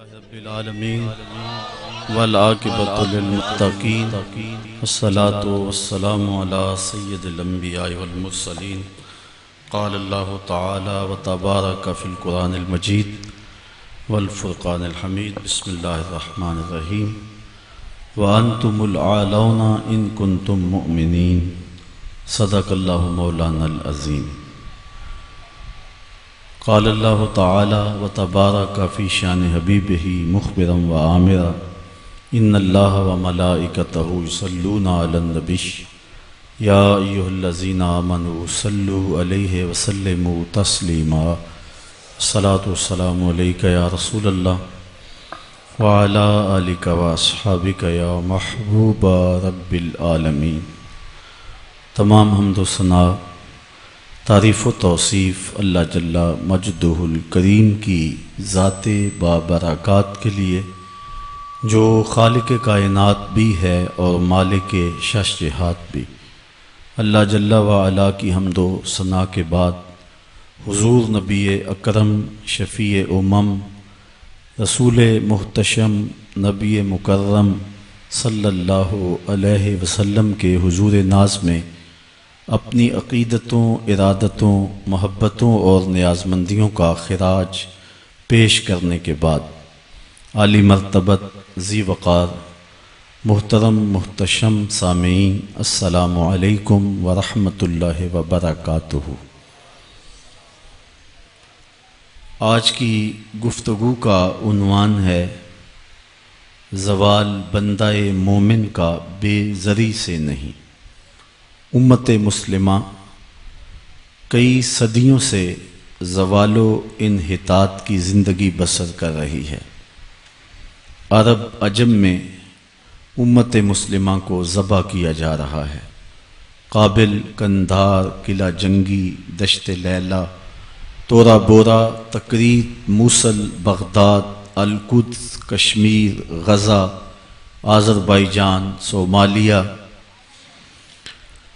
رب العالمین والعاقبۃ للمتقین والصلاة والسلام علی سید الانبیاء والمرسلین قال اللہ تعالی وتبارک فی القرآن المجید والفرقان الحمید بسم اللہ الرحمن الرحیم وانتم العالون ان کنتم مؤمنین صدق اللہ مولانا العظیم قال اللہ تعالی وتبارک فی شان حبیبہ مخبرا وآمرا ان اللہ وملائکتہ یصلون علی النبی یا ایھا الذین آمنوا صلوا علیہ وسلموا تسلیما الصلاۃ والسلام علیک یا رسول اللہ وعلی آلک واصحابک یا محبوب رب العالمین۔ تمام حمد و ثنا تعریف و توصیف اللہ جل مجدہ الکریم کی ذات بابرکات کے لیے جو خالق کائنات بھی ہے اور مالک شش جہات بھی۔ اللہ جل وعلا کی حمد و ثنا کے بعد حضور نبی اکرم شفیع امم رسول محتشم نبی مکرم صلی اللہ علیہ وسلم کے حضور ناز میں اپنی عقیدتوں، ارادتوں، محبتوں اور نیازمندیوں کا خراج پیش کرنے کے بعد عالی مرتبت ذی وقار محترم محتشم سامعین السلام علیکم ورحمۃ اللہ وبرکاتہ۔ آج کی گفتگو کا عنوان ہے زوال بندہ مومن کا بے زری سے نہیں۔ امت مسلمہ کئی صدیوں سے زوال و انحطاط کی زندگی بسر کر رہی ہے۔ عرب عجم میں امت مسلمہ کو ذبح کیا جا رہا ہے۔ قابل، قندھار، قلعہ جنگی، دشت لیلہ، تورا بورا، تکریت، موصل، بغداد، القدس، کشمیر، غزہ، آذربائیجان، صومالیہ،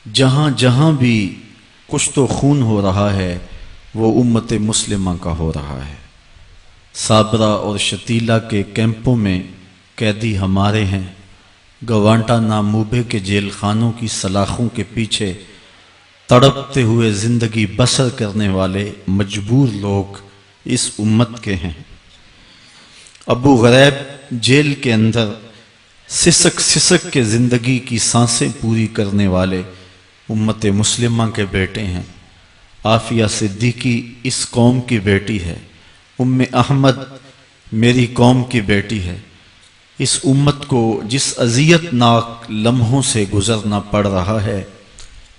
جہاں جہاں بھی کشت و خون ہو رہا ہے وہ امت مسلمہ کا ہو رہا ہے۔ صابرہ اور شتیلا کے کیمپوں میں قیدی ہمارے ہیں۔ گوانٹا ناموبے کے جیل خانوں کی سلاخوں کے پیچھے تڑپتے ہوئے زندگی بسر کرنے والے مجبور لوگ اس امت کے ہیں۔ ابو غریب جیل کے اندر سسک سسک کے زندگی کی سانسیں پوری کرنے والے امت مسلمہ کے بیٹے ہیں۔ عافیہ صدیقی اس قوم کی بیٹی ہے۔ ام احمد میری قوم کی بیٹی ہے۔ اس امت کو جس اذیت ناک لمحوں سے گزرنا پڑ رہا ہے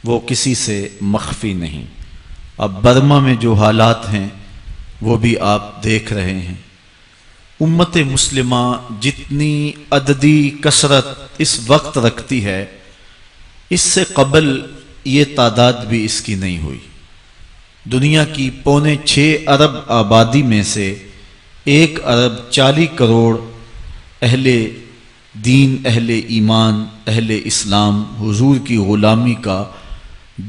وہ کسی سے مخفی نہیں۔ اب برما میں جو حالات ہیں وہ بھی آپ دیکھ رہے ہیں۔ امت مسلمہ جتنی عددی کثرت اس وقت رکھتی ہے اس سے قبل یہ تعداد بھی اس کی نہیں ہوئی۔ دنیا کی 6.25 ارب آبادی میں سے 1 ارب 40 کروڑ اہل دین، اہل ایمان، اہل اسلام، حضور کی غلامی کا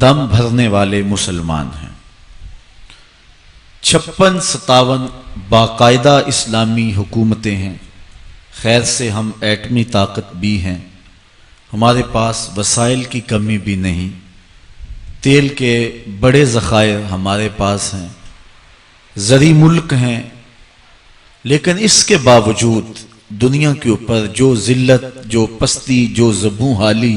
دم بھرنے والے مسلمان ہیں۔ 56-57 باقاعدہ اسلامی حکومتیں ہیں۔ خیر سے ہم ایٹمی طاقت بھی ہیں۔ ہمارے پاس وسائل کی کمی بھی نہیں۔ تیل کے بڑے ذخائر ہمارے پاس ہیں۔ زرعی ملک ہیں، لیکن اس کے باوجود دنیا کے اوپر جو ذلت، جو پستی، جو زبوں حالی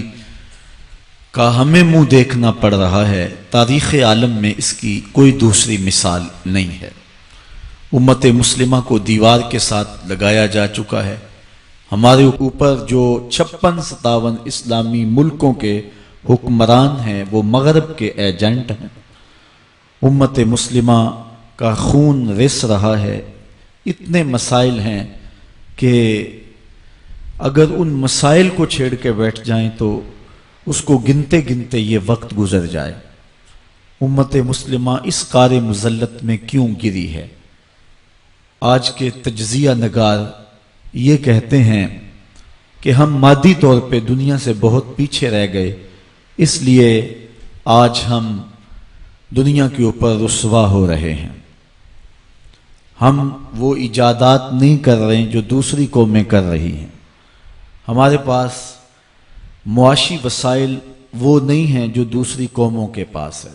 کا ہمیں منہ دیکھنا پڑ رہا ہے تاریخ عالم میں اس کی کوئی دوسری مثال نہیں ہے۔ امت مسلمہ کو دیوار کے ساتھ لگایا جا چکا ہے۔ ہمارے اوپر جو 56-57 اسلامی ملکوں کے حکمران ہیں وہ مغرب کے ایجنٹ ہیں۔ امت مسلمہ کا خون رس رہا ہے۔ اتنے مسائل ہیں کہ اگر ان مسائل کو چھیڑ کے بیٹھ جائیں تو اس کو گنتے گنتے یہ وقت گزر جائے۔ امت مسلمہ اس قعر مذلت میں کیوں گری ہے؟ آج کے تجزیہ نگار یہ کہتے ہیں کہ ہم مادی طور پہ دنیا سے بہت پیچھے رہ گئے، اس لیے آج ہم دنیا کے اوپر رسوا ہو رہے ہیں۔ ہم وہ ایجادات نہیں کر رہے ہیں جو دوسری قومیں کر رہی ہیں. ہمارے پاس معاشی وسائل وہ نہیں ہیں جو دوسری قوموں کے پاس ہے.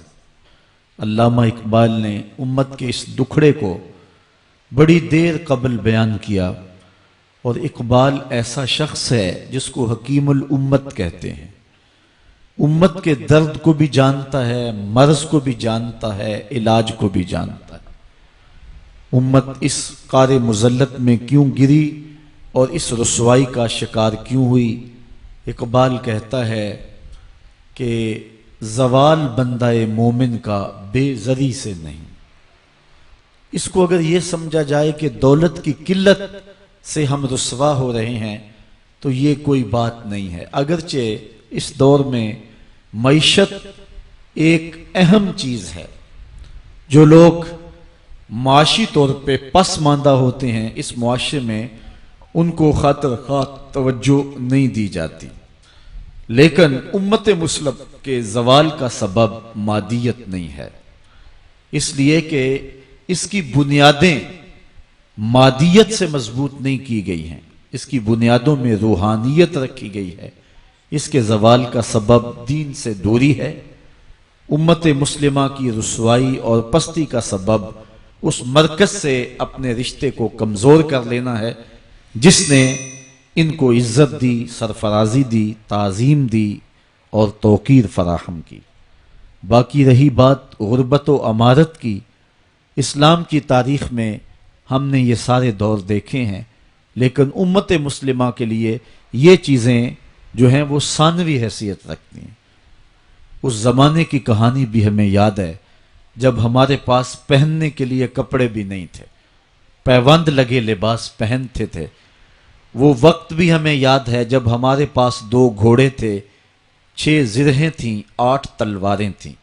علامہ اقبال نے امت کے اس دکھڑے کو بڑی دیر قبل بیان کیا، اور اقبال ایسا شخص ہے جس کو حکیم الامت کہتے ہیں. امت کے درد کو بھی جانتا ہے، مرض کو بھی جانتا ہے، علاج کو بھی جانتا ہے. امت اس قار مذلت میں کیوں گری اور اس رسوائی کا شکار کیوں ہوئی؟ اقبال کہتا ہے کہ زوال بندہ مومن کا بے زری سے نہیں. اس کو اگر یہ سمجھا جائے کہ دولت کی قلت سے ہم رسوا ہو رہے ہیں تو یہ کوئی بات نہیں ہے. اگرچہ اس دور میں معیشت ایک اہم چیز ہے، جو لوگ معاشی طور پہ پسماندہ ہوتے ہیں اس معاشرے میں ان کو خاطر خواہ توجہ نہیں دی جاتی، لیکن امت مسلم کے زوال کا سبب مادیت نہیں ہے، اس لیے کہ اس کی بنیادیں مادیت سے مضبوط نہیں کی گئی ہیں، اس کی بنیادوں میں روحانیت رکھی گئی ہے. اس کے زوال کا سبب دین سے دوری ہے. امت مسلمہ کی رسوائی اور پستی کا سبب اس مرکز سے اپنے رشتے کو کمزور کر لینا ہے جس نے ان کو عزت دی، سرفرازی دی، تعظیم دی اور توقیر فراہم کی. باقی رہی بات غربت و امارت کی، اسلام کی تاریخ میں ہم نے یہ سارے دور دیکھے ہیں، لیکن امت مسلمہ کے لیے یہ چیزیں جو ہیں وہ ثانوی حیثیت رکھتی ہیں. اس زمانے کی کہانی بھی ہمیں یاد ہے جب ہمارے پاس پہننے کے لیے کپڑے بھی نہیں تھے، پیوند لگے لباس پہنتے تھے. وہ وقت بھی ہمیں یاد ہے جب ہمارے پاس 2 گھوڑے تھے، 6 زرہیں تھیں، 8 تلواریں تھیں،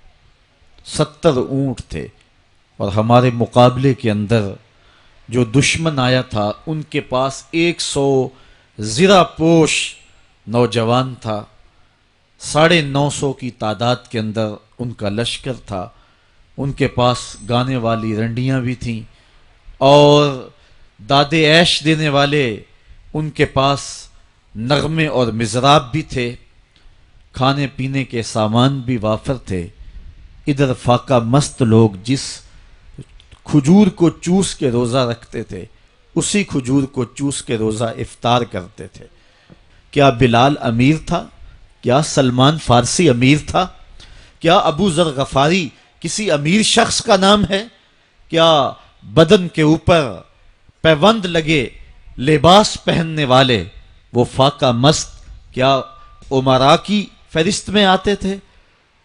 70 اونٹ تھے، اور ہمارے مقابلے کے اندر جو دشمن آیا تھا ان کے پاس 100 زرہ پوش نوجوان تھا. 950 کی تعداد کے اندر ان کا لشکر تھا. ان کے پاس گانے والی رنڈیاں بھی تھیں اور داد عیش دینے والے ان کے پاس نغمے اور مضراب بھی تھے. کھانے پینے کے سامان بھی وافر تھے. ادھر فاقہ مست لوگ جس کھجور کو چوس کے روزہ رکھتے تھے اسی کھجور کو چوس کے روزہ افطار کرتے تھے. کیا بلال امیر تھا؟ کیا سلمان فارسی امیر تھا؟ کیا ابو ذر غفاری کسی امیر شخص کا نام ہے؟ کیا بدن کے اوپر پیوند لگے لباس پہننے والے وہ فاقہ مست کیا امراء کی فہرست میں آتے تھے؟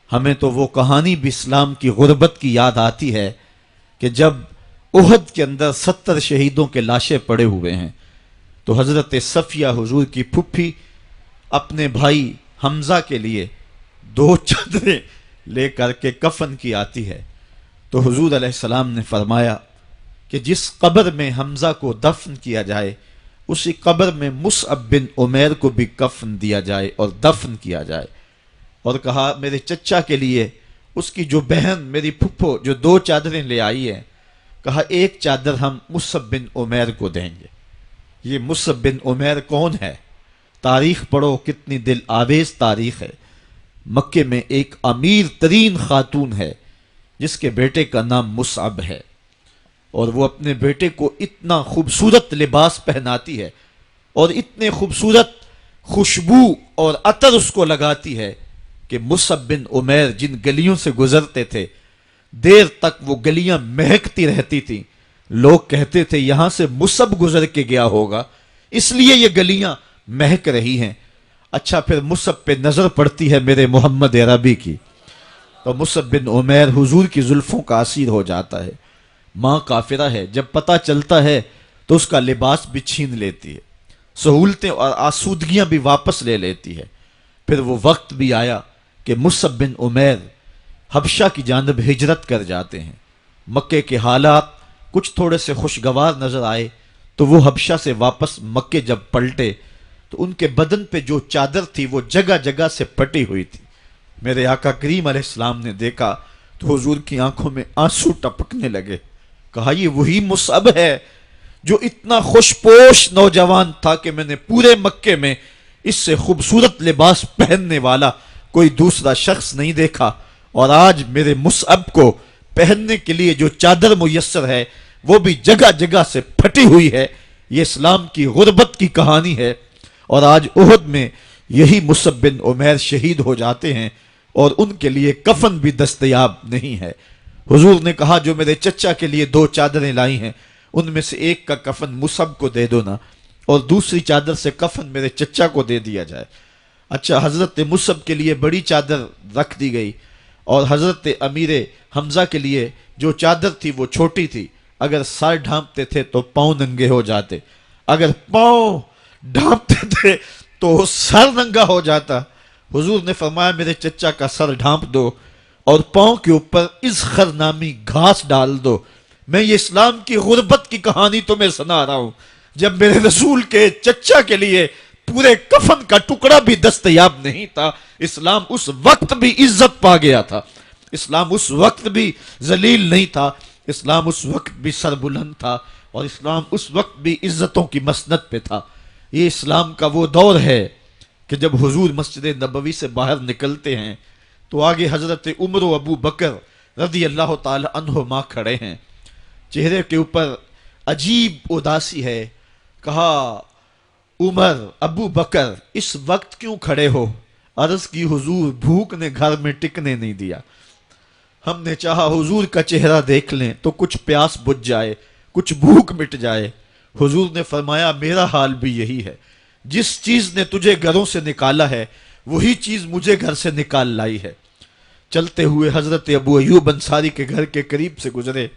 ہمیں تو وہ کہانی بھی اسلام کی غربت کی یاد آتی ہے کہ جب احد کے اندر 70 شہیدوں کے لاشیں پڑے ہوئے ہیں تو حضرت صفیہ حضور کی پھپھی اپنے بھائی حمزہ کے لیے 2 چادریں لے کر کے کفن کی آتی ہے. تو حضور علیہ السلام نے فرمایا کہ جس قبر میں حمزہ کو دفن کیا جائے اسی قبر میں مصعب بن عمیر کو بھی کفن دیا جائے اور دفن کیا جائے. اور کہا میرے چچا کے لیے اس کی جو بہن میری پھپھو جو 2 چادریں لے آئی ہیں، کہا 1 چادر ہم مصعب بن عمیر کو دیں گے. یہ مصعب بن عمیر کون ہے؟ تاریخ پڑھو، کتنی دل آویز تاریخ ہے. مکے میں ایک امیر ترین خاتون ہے جس کے بیٹے کا نام مصعب ہے، اور وہ اپنے بیٹے کو اتنا خوبصورت لباس پہناتی ہے اور اتنے خوبصورت خوشبو اور عطر اس کو لگاتی ہے کہ مصعب بن عمیر جن گلیوں سے گزرتے تھے دیر تک وہ گلیاں مہکتی رہتی تھیں. لوگ کہتے تھے یہاں سے مصعب گزر کے گیا ہوگا اس لیے یہ گلیاں مہک رہی ہیں. اچھا پھر مصعب پہ نظر پڑتی ہے میرے محمد عربی کی تو مصعب بن عمیر حضور کی زلفوں کا اسیر ہو جاتا ہے. ماں کافرہ ہے، جب پتہ چلتا ہے تو اس کا لباس بھی چھین لیتی ہے، سہولتیں اور آسودگیاں بھی واپس لے لیتی ہے. پھر وہ وقت بھی آیا کہ مصعب بن عمیر حبشہ کی جانب ہجرت کر جاتے ہیں. مکے کے حالات کچھ تھوڑے سے خوشگوار نظر آئے تو وہ حبشہ سے واپس مکے جب پلٹے تو ان کے بدن پہ جو چادر تھی وہ جگہ جگہ سے پٹی ہوئی تھی. میرے آقا کریم علیہ السلام نے دیکھا تو حضور کی آنکھوں میں آنسو ٹپکنے لگے. کہا یہ وہی مصعب ہے جو اتنا خوش پوش نوجوان تھا کہ میں نے پورے مکے میں اس سے خوبصورت لباس پہننے والا کوئی دوسرا شخص نہیں دیکھا، اور آج میرے مصعب کو پہننے کے لیے جو چادر میسر ہے وہ بھی جگہ جگہ سے پھٹی ہوئی ہے۔ یہ اسلام کی غربت کی کہانی ہے، اور آج احد میں یہی مصعب بن عمیر شہید ہو جاتے ہیں اور ان کے لیے کفن بھی دستیاب نہیں ہے۔ حضور نے کہا جو میرے چچا کے لیے 2 چادریں لائی ہیں ان میں سے ایک کا کفن مصعب کو دے دو نا، اور دوسری چادر سے کفن میرے چچا کو دے دیا جائے۔ اچھا، حضرت مصعب کے لیے بڑی چادر رکھ دی گئی، اور حضرت امیر حمزہ کے لیے جو چادر تھی وہ چھوٹی تھی، اگر سر ڈھانپتے تھے تو پاؤں ننگے ہو جاتے، اگر پاؤں ڈھانپتے تھے تو سر ننگا ہو جاتا۔ حضور نے فرمایا میرے چچا کا سر ڈھانپ دو اور پاؤں کے اوپر اذخر نامی گھاس ڈال دو۔ میں یہ اسلام کی غربت کی کہانی تمہیں سنا رہا ہوں، جب میرے رسول کے چچا کے لیے پورے کفن کا ٹکڑا بھی دستیاب نہیں تھا، اسلام اس وقت بھی عزت پا گیا تھا، اسلام اس وقت بھی ذلیل نہیں تھا، اسلام اس وقت بھی سربلند تھا، اور اسلام اس وقت بھی عزتوں کی مسند پہ تھا۔ یہ اسلام کا وہ دور ہے کہ جب حضور مسجد نبوی سے باہر نکلتے ہیں تو آگے حضرت عمر و ابو بکر رضی اللہ تعالی عنہما کھڑے ہیں، چہرے کے اوپر عجیب اداسی ہے۔ کہا عمر، ابو بکر اس وقت کیوں کھڑے ہو؟ عرض کی حضور بھوک نے گھر میں ٹکنے نہیں دیا، ہم نے چاہا حضور کا چہرہ دیکھ لیں تو کچھ پیاس بجھ جائے، کچھ بھوک مٹ جائے۔ حضور نے فرمایا میرا حال بھی یہی ہے، جس چیز نے تجھے گھروں سے نکالا ہے وہی چیز مجھے گھر سے نکال لائی ہے۔ چلتے ہوئے حضرت ابو ایوب انصاری کے گھر کے قریب سے گزرے،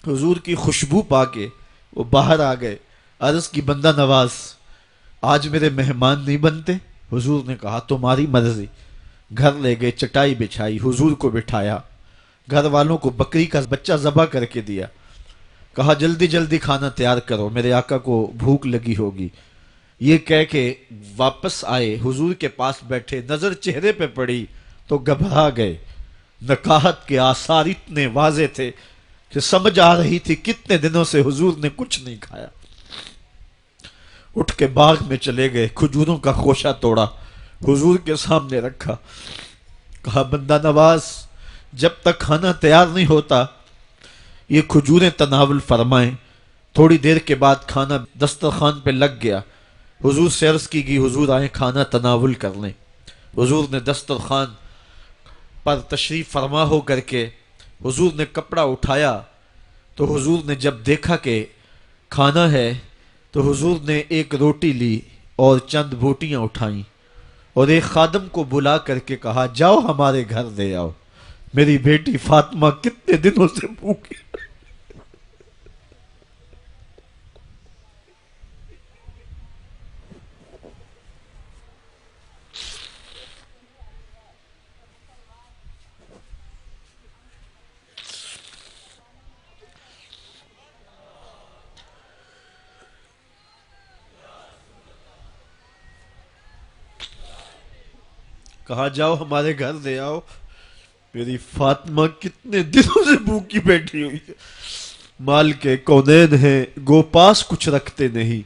حضور کی خوشبو پا کے وہ باہر آ گئے۔ عرض کی بندہ نواز آج میرے مہمان نہیں بنتے؟ حضور نے کہا تمہاری مرضی۔ گھر لے گئے، چٹائی بچھائی، حضور کو بٹھایا، گھر والوں کو بکری کا بچہ ذبح کر کے دیا، کہا جلدی جلدی کھانا تیار کرو، میرے آقا کو بھوک لگی ہوگی۔ یہ کہہ کے واپس آئے، حضور کے پاس بیٹھے، نظر چہرے پہ پڑی تو گھبرا گئے۔ نکاحت کے آثار اتنے واضح تھے کہ سمجھ آ رہی تھی کتنے دنوں سے حضور نے کچھ نہیں کھایا۔ اٹھ کے باغ میں چلے گئے، کھجوروں کا خوشہ توڑا، حضور کے سامنے رکھا، کہا بندہ نواز جب تک کھانا تیار نہیں ہوتا یہ کھجوریں تناول فرمائیں۔ تھوڑی دیر کے بعد کھانا دسترخوان پہ لگ گیا، حضور سے عرض کی گئی حضور آئیں کھانا تناول کر لیں۔ حضور نے دسترخوان پر تشریف فرما ہو کر کے حضور نے کپڑا اٹھایا تو حضور نے جب دیکھا کہ کھانا ہے تو حضور نے ایک روٹی لی اور چند بوٹیاں اٹھائیں اور ایک خادم کو بلا کر کے کہا جاؤ ہمارے گھر دے آؤ، میری بیٹی فاطمہ کتنے دنوں سے بھوکی۔ کہا جاؤ ہمارے گھر دے آؤ، میری فاطمہ کتنے دنوں سے بھوکی بیٹھی ہوئی ہے۔ مال کے کونین ہیں گو پاس کچھ رکھتے نہیں،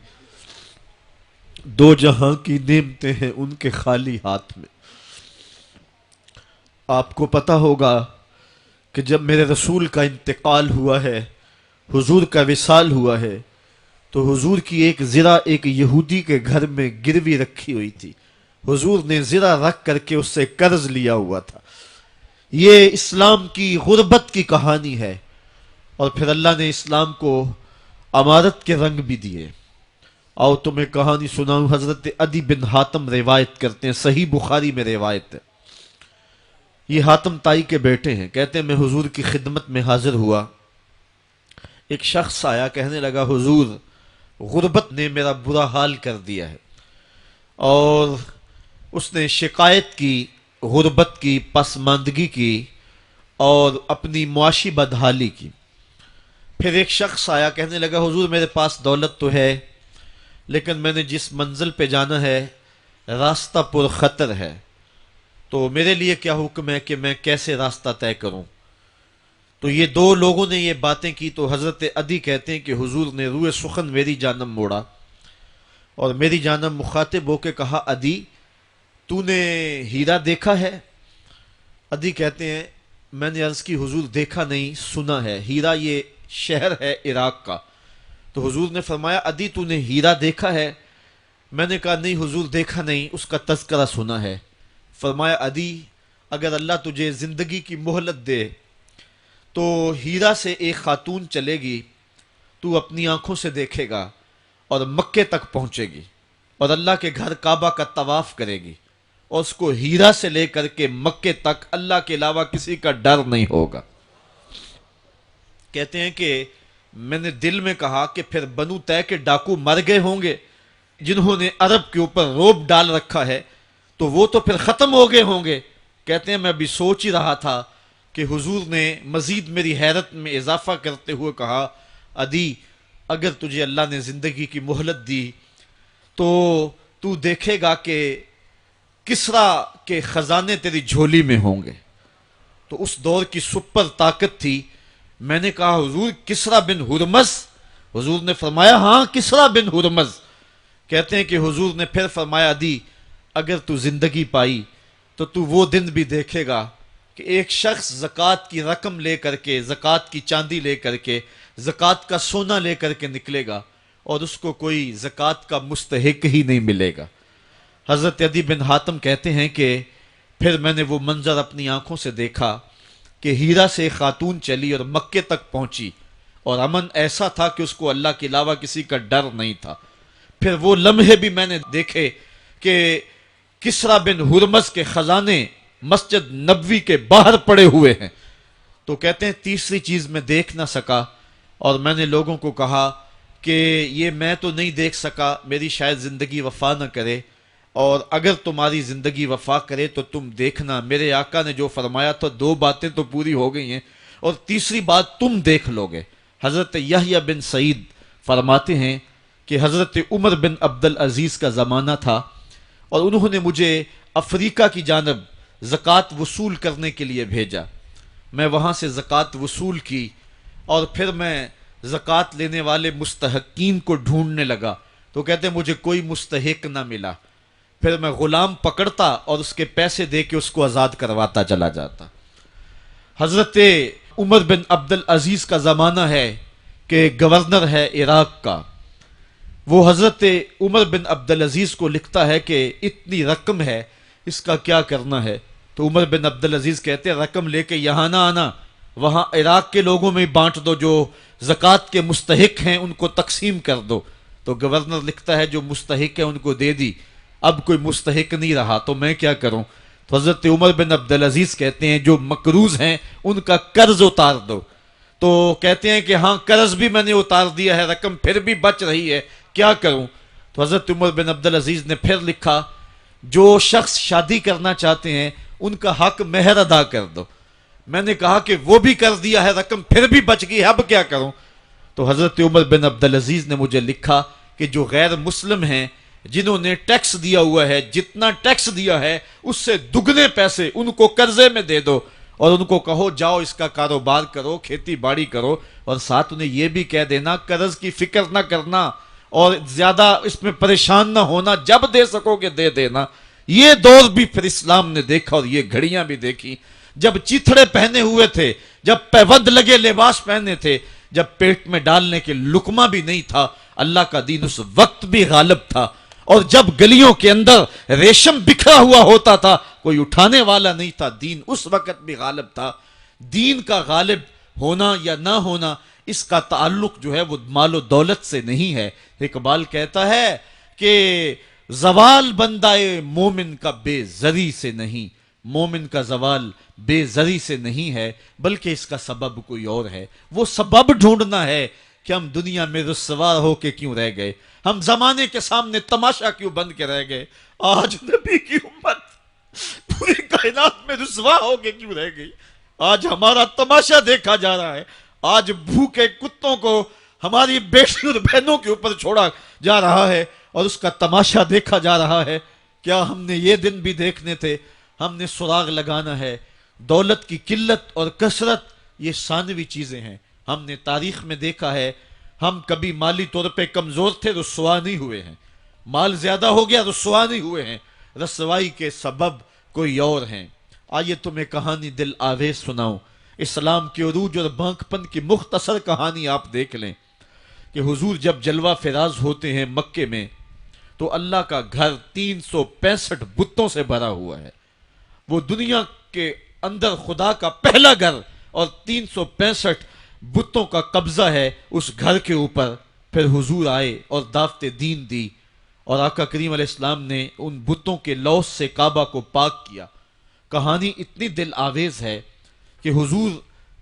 دو جہاں کی نعمتیں ہیں ان کے خالی ہاتھ میں۔ آپ کو پتا ہوگا کہ جب میرے رسول کا انتقال ہوا ہے، حضور کا وصال ہوا ہے، تو حضور کی ایک زرہ ایک یہودی کے گھر میں گروی رکھی ہوئی تھی، حضور نے زرہ رکھ کر کے اس سے قرض لیا ہوا تھا۔ یہ اسلام کی غربت کی کہانی ہے، اور پھر اللہ نے اسلام کو امارت کے رنگ بھی دیے۔ آؤ تمہیں کہانی سناؤں، حضرت عدی بن حاتم روایت کرتے ہیں، صحیح بخاری میں روایت ہے۔ یہ حاتم تائی کے بیٹے ہیں، کہتے ہیں میں حضور کی خدمت میں حاضر ہوا، ایک شخص آیا کہنے لگا حضور غربت نے میرا برا حال کر دیا ہے، اور اس نے شکایت کی غربت کی، پسماندگی کی اور اپنی معاشی بدحالی کی۔ پھر ایک شخص آیا کہنے لگا حضور میرے پاس دولت تو ہے لیکن میں نے جس منزل پہ جانا ہے راستہ پر خطر ہے، تو میرے لیے کیا حکم ہے کہ میں کیسے راستہ طے کروں؟ تو یہ دو لوگوں نے یہ باتیں کی تو حضرت عدی کہتے ہیں کہ حضور نے روئے سخن میری جانب موڑا اور میری جانب مخاطب ہو کے کہا، عدی تو نے ہیرا دیکھا ہے؟ عدی کہتے ہیں میں نے عرض کی حضور دیکھا نہیں، سنا ہے، ہیرا یہ شہر ہے عراق کا۔ تو حضور نے فرمایا، عدی تو نے ہیرا دیکھا ہے؟ میں نے کہا نہیں حضور دیکھا نہیں، اس کا تذکرہ سنا ہے۔ فرمایا، عدی اگر اللہ تجھے زندگی کی مہلت دے تو ہیرا سے ایک خاتون چلے گی، تو اپنی آنکھوں سے دیکھے گا اور مکے تک پہنچے گی اور اللہ کے گھر کعبہ کا طواف کرے گی اور اس کو ہیرا سے لے کر کے مکے تک اللہ کے علاوہ کسی کا ڈر نہیں ہوگا۔ کہتے ہیں کہ میں نے دل میں کہا کہ پھر بنو طے کے ڈاکو مر گئے ہوں گے جنہوں نے عرب کے اوپر روب ڈال رکھا ہے، تو وہ تو پھر ختم ہو گئے ہوں گے۔ کہتے ہیں میں بھی سوچ ہی رہا تھا کہ حضور نے مزید میری حیرت میں اضافہ کرتے ہوئے کہا، عدی اگر تجھے اللہ نے زندگی کی مہلت دی تو دیکھے گا کہ کسرا کے خزانے تیری جھولی میں ہوں گے۔ تو اس دور کی سپر طاقت تھی۔ میں نے کہا حضور کسرا بن ہرمز؟ حضور نے فرمایا ہاں کسرا بن ہرمز۔ کہتے ہیں کہ حضور نے پھر فرمایا، عدی اگر تو زندگی پائی تو تو وہ دن بھی دیکھے گا کہ ایک شخص زکوٰۃ کی رقم لے کر کے، زکوٰۃ کی چاندی لے کر کے، زکوٰۃ کا سونا لے کر کے نکلے گا اور اس کو کوئی زکوٰۃ کا مستحق ہی نہیں ملے گا۔ حضرت عدی بن حاتم کہتے ہیں کہ پھر میں نے وہ منظر اپنی آنکھوں سے دیکھا کہ ہیرا سے خاتون چلی اور مکے تک پہنچی اور امن ایسا تھا کہ اس کو اللہ کے علاوہ کسی کا ڈر نہیں تھا۔ پھر وہ لمحے بھی میں نے دیکھے کہ کسرا بن ہرمز کے خزانے مسجد نبوی کے باہر پڑے ہوئے ہیں۔ تو کہتے ہیں تیسری چیز میں دیکھ نہ سکا اور میں نے لوگوں کو کہا کہ یہ میں تو نہیں دیکھ سکا، میری شاید زندگی وفا نہ کرے، اور اگر تمہاری زندگی وفا کرے تو تم دیکھنا میرے آقا نے جو فرمایا تھا، دو باتیں تو پوری ہو گئی ہیں اور تیسری بات تم دیکھ لو گے۔ حضرت یحییٰ بن سعید فرماتے ہیں کہ حضرت عمر بن عبدالعزیز کا زمانہ تھا اور انہوں نے مجھے افریقہ کی جانب زکوٰۃ وصول کرنے کے لیے بھیجا۔ میں وہاں سے زکوٰۃ وصول کی اور پھر میں زکوٰۃ لینے والے مستحقین کو ڈھونڈنے لگا، تو کہتے ہیں مجھے کوئی مستحق نہ ملا۔ پھر میں غلام پکڑتا اور اس کے پیسے دے کے اس کو آزاد کرواتا چلا جاتا۔ حضرت عمر بن عبدالعزیز کا زمانہ ہے کہ گورنر ہے عراق کا، وہ حضرت عمر بن عبدالعزیز کو لکھتا ہے کہ اتنی رقم ہے، اس کا کیا کرنا ہے؟ تو عمر بن عبدالعزیز کہتے ہیں رقم لے کے یہاں نہ آنا، وہاں عراق کے لوگوں میں بانٹ دو، جو زکوٰۃ کے مستحق ہیں ان کو تقسیم کر دو۔ تو گورنر لکھتا ہے جو مستحق ہے ان کو دے دی، اب کوئی مستحق نہیں رہا تو میں کیا کروں؟ تو حضرت عمر بن عبدالعزیز کہتے ہیں جو مقروض ہیں ان کا قرض اتار دو۔ تو کہتے ہیں کہ ہاں قرض بھی میں نے اتار دیا ہے، رقم پھر بھی بچ رہی ہے، کیا کروں؟ تو حضرت عمر بن عبدالعزیز نے پھر لکھا جو شخص شادی کرنا چاہتے ہیں ان کا حق مہر ادا کر دو۔ میں نے کہا کہ وہ بھی کر دیا ہے، رقم پھر بھی بچ گئی ہے، اب کیا کروں؟ تو حضرت عمر بن عبدالعزیز نے مجھے لکھا کہ جو غیر مسلم ہیں جنہوں نے ٹیکس دیا ہوا ہے، جتنا ٹیکس دیا ہے اس سے دگنے پیسے ان کو قرضے میں دے دو اور ان کو کہو جاؤ اس کا کاروبار کرو، کھیتی باڑی کرو، اور ساتھ انہیں یہ بھی کہہ دینا قرض کی فکر نہ کرنا اور زیادہ اس میں پریشان نہ ہونا، جب دے سکو گے دے دینا۔ یہ دور بھی پھر اسلام نے دیکھا اور یہ گھڑیاں بھی دیکھی، جب چیتھڑے پہنے ہوئے تھے، جب پیوند لگے لباس پہنے تھے، جب پیٹ میں ڈالنے کے لقمہ بھی نہیں تھا، اللہ کا دین اس وقت بھی غالب تھا، اور جب گلیوں کے اندر ریشم بکھرا ہوا ہوتا تھا کوئی اٹھانے والا نہیں تھا، دین اس وقت بھی غالب تھا۔ دین کا غالب ہونا یا نہ ہونا اس کا تعلق جو ہے وہ مال و دولت سے نہیں ہے۔ اقبال کہتا ہے کہ زوال بندہ مومن کا بے زری سے نہیں، مومن کا زوال بے زری سے نہیں ہے بلکہ اس کا سبب کوئی اور ہے۔ وہ سبب ڈھونڈنا ہے کہ ہم دنیا میں رسوا ہو کے کیوں رہ گئے، ہم زمانے کے سامنے تماشا کیوں بن کے رہ گئے، آج نبی کی امت پوری کائنات میں رسوا ہو کے کیوں رہ گئی، آج ہمارا تماشا دیکھا جا رہا ہے، آج بھوکے کتوں کو ہماری بیٹیوں اور بہنوں کے اوپر چھوڑا جا رہا ہے اور اس کا تماشا دیکھا جا رہا ہے۔ کیا ہم نے یہ دن بھی دیکھنے تھے؟ ہم نے سراغ لگانا ہے. دولت کی قلت اور کثرت یہ ثانوی چیزیں ہیں. ہم نے تاریخ میں دیکھا ہے ہم کبھی مالی طور پہ کمزور تھے، رسوا نہیں ہوئے ہیں. مال زیادہ ہو گیا، رسوا نہیں ہوئے ہیں. رسوائی کے سبب کوئی اور ہیں. آئیے تمہیں کہانی دل آویز سناؤں. اسلام کے عروج اور بانکپن کی مختصر کہانی آپ دیکھ لیں کہ حضور جب جلوہ فراز ہوتے ہیں مکے میں تو اللہ کا گھر 365 بتوں سے بھرا ہوا ہے. وہ دنیا کے اندر خدا کا پہلا گھر اور 365 بتوں کا قبضہ ہے اس گھر کے اوپر. پھر حضور آئے اور دعوت دین دی اور آقا کریم علیہ السلام نے ان بتوں کے لوث سے کعبہ کو پاک کیا. کہانی اتنی دل آویز ہے کہ حضور